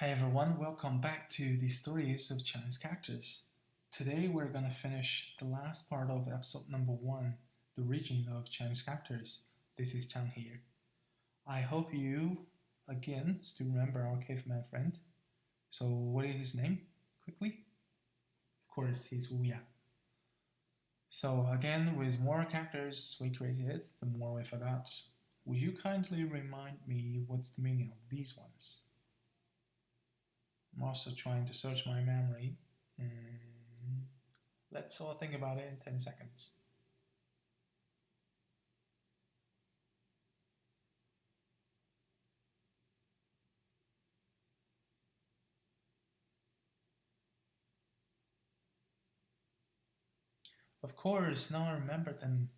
Hi everyone, welcome back to the stories of Chinese characters. Today we're gonna finish the last part of episode number 1, the origin of Chinese characters. This is Chang here. I hope you, again, still remember our caveman friend. So what is his name, quickly? Of course, he's Wu Ya. So again, with more characters we created, the more we forgot. Would you kindly remind me what's the meaning of these ones? I'm also trying to search my memory. Let's all think about it in 10 seconds. Of course, now I remember them.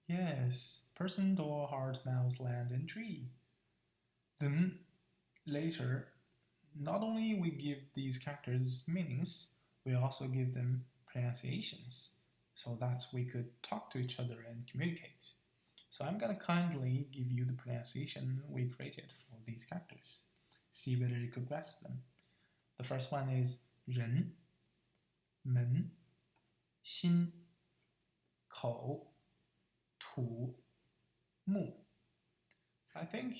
Yes, person, door, heart, mouse, land, and tree. Then later, not only we give these characters meanings, we also give them pronunciations, so that we could talk to each other and communicate. So I'm gonna kindly give you the pronunciation we created for these characters. See whether you could grasp them. The first one is 人, 门, 心, 口, 土, 木. I think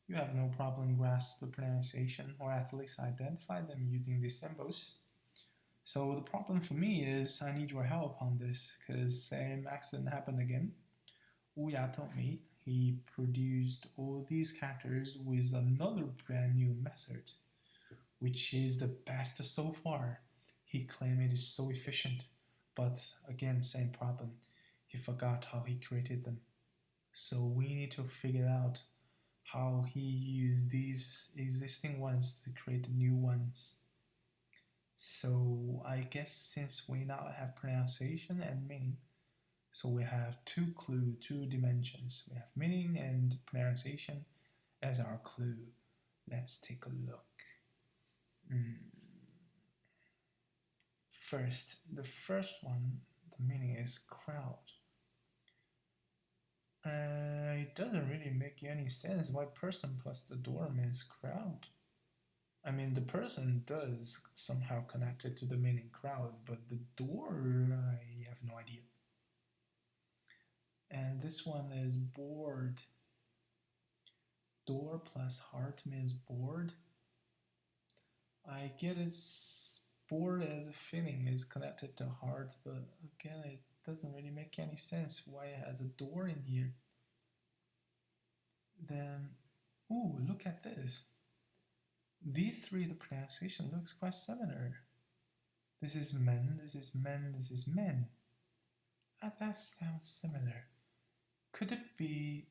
you have no problem grasp the pronunciation or at least identify them using these symbols. So the problem for me is I need your help on this because same accident happened again. Wu Ya told me he produced all these characters with another brand new method, which is the best so far. He claimed it is so efficient, but again, same problem. He forgot how he created them. So we need to figure out how he used these existing ones to create new ones. So I guess since we now have pronunciation and meaning, so we have two clue, two dimensions. We have meaning and pronunciation as our clue. Let's take a look. First, the first one, the meaning is crowd. It doesn't really make any sense why person plus the door means crowd. I mean, the person does somehow connect it to the meaning crowd, but the door, I have no idea. And this one is bored. Door plus heart means bored. I get it's bored as a feeling is connected to heart, but again, it doesn't really make any sense why it has a door in here. Then, ooh, look at this. These three, the pronunciation looks quite similar. This is men, this is men, this is men. That sounds similar. Could it be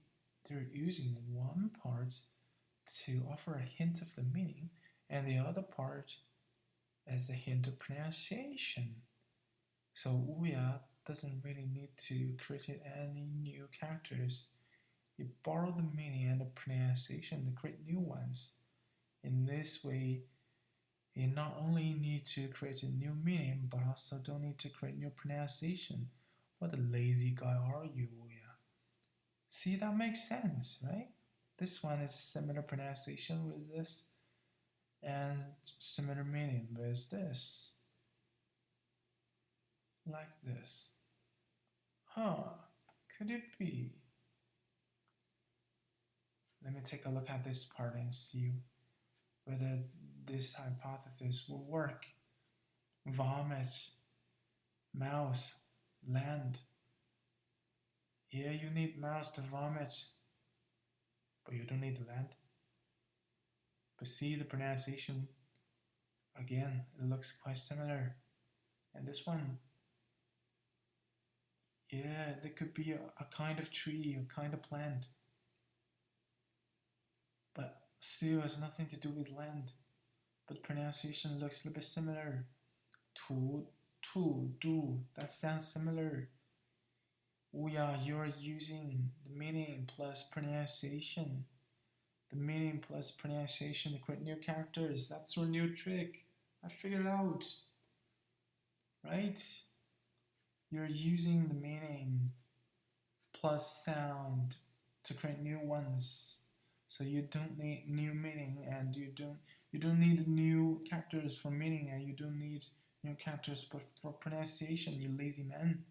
they're using one part to offer a hint of the meaning and the other part as a hint of pronunciation? So Wu Ya doesn't really need to create any new characters. You borrow the meaning and the pronunciation to create new ones. In this way, you not only need to create a new meaning, but also don't need to create new pronunciation. What a lazy guy are you, Wu Ya? See, that makes sense, right? This one is a similar pronunciation with this, and similar meaning with this. Like this. Huh, could it be? Let me take a look at this part and see whether this hypothesis will work. Vomit, mouse, land. Yeah, you need mouse to vomit, but you don't need land. But see the pronunciation, again, it looks quite similar. And this one, yeah, there could be a kind of tree, a kind of plant. But still has nothing to do with land. But pronunciation looks a little bit similar. Tu, tu, du, that sounds similar. Wu Ya, you're using the meaning plus pronunciation. The meaning plus pronunciation to create new characters. That's your new trick. I figured out. Right? You're using the meaning plus sound to create new ones. So you don't need new meaning, and you don't need new characters for meaning, and you don't need new characters for pronunciation. You lazy man.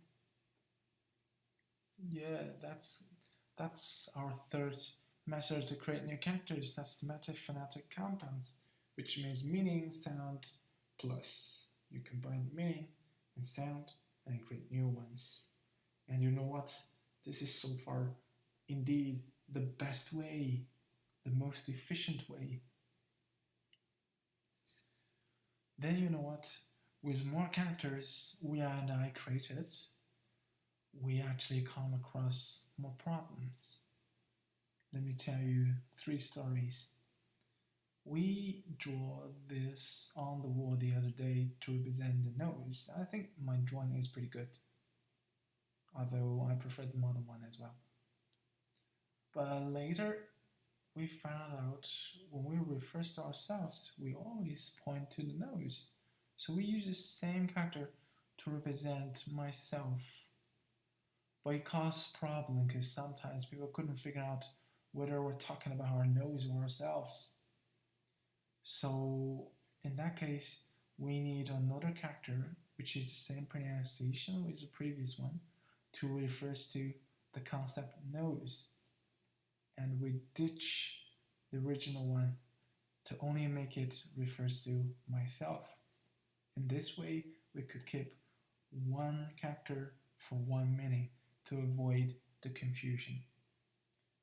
Yeah, that's our third method to create new characters. That's semantic phonetic compounds, which means meaning, sound, plus you combine meaning and sound and create new ones. And you know what? This is so far indeed the best way, the most efficient way. Then you know what? With more characters we and I created, we actually come across more problems. Let me tell you three stories. We draw this on the wall the other day to represent the nose. I think my drawing is pretty good, although I prefer the modern one as well. But later we found out when we refer to ourselves, we always point to the nose. So we use the same character to represent myself. But it caused problem because sometimes people couldn't figure out whether we're talking about our nose or ourselves. So in that case, we need another character which is the same pronunciation with the previous one to refer to the concept nose. And we ditch the original one to only make it refers to myself. In this way, we could keep one character for one meaning to avoid the confusion.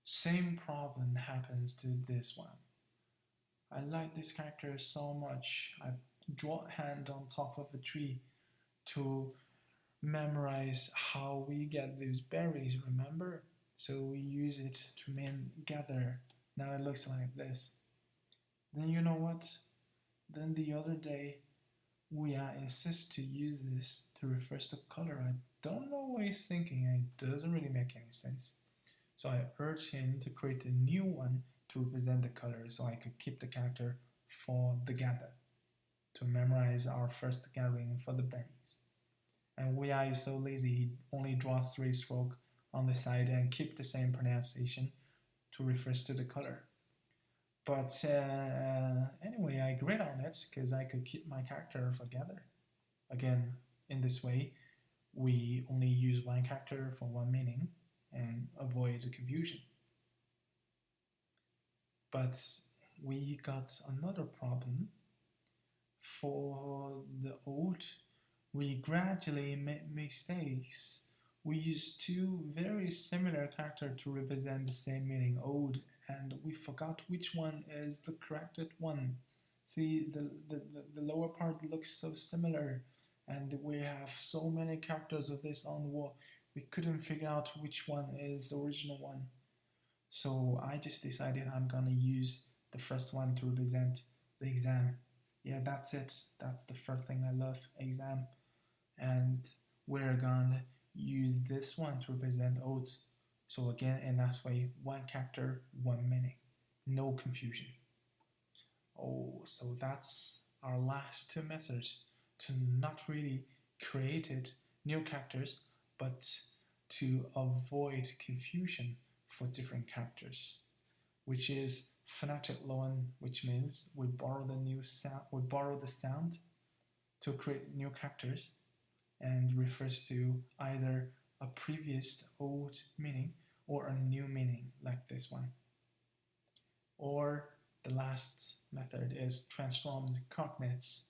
Same problem happens to this one. I like this character so much. I draw a hand on top of a tree to memorize how we get these berries, remember? So we use it to mean gather. Now it looks like this. Then you know what? Then the other day, we insist to use this to refer to color. I don't know what he's thinking, and it doesn't really make any sense. So I urge him to create a new one to represent the color so I could keep the character for the gather, to memorize our first gathering for the berries. And Weai is so lazy, he only draws 3 strokes on the side and keep the same pronunciation to refer to the color. But anyway, I agreed on it because I could keep my character for gather. Again, in this way, we only use one character for one meaning and avoid the confusion. But we got another problem. For the old, we gradually made mistakes. We used 2 very similar characters to represent the same meaning, old, and we forgot which one is the corrected one. See, the lower part looks so similar, and we have so many characters of this on the wall. We couldn't figure out which one is the original one. So I just decided I'm gonna use the first one to represent the exam. Yeah, that's it. That's the first thing I love, exam. And we're gonna use this one to represent oath. So again, in that way, one character, one meaning. No confusion. Oh, so that's our last 2 methods to not really create new characters, but to avoid confusion for different characters, which is phonetic loan, which means we borrow the sound to create new characters and refers to either a previous old meaning or a new meaning like this one. Or the last method is transformed cognates,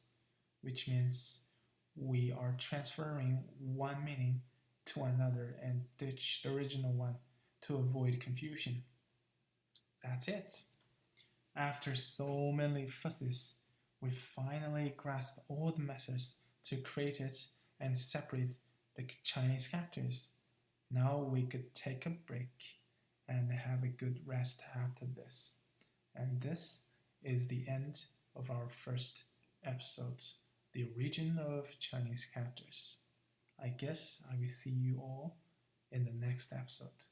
which means we are transferring one meaning to another and ditch the original one to avoid confusion. That's it. After so many fusses, we finally grasped all the methods to create it and separate the Chinese characters. Now we could take a break and have a good rest after this. And this is the end of our first episode, the origin of Chinese characters. I guess I will see you all in the next episode.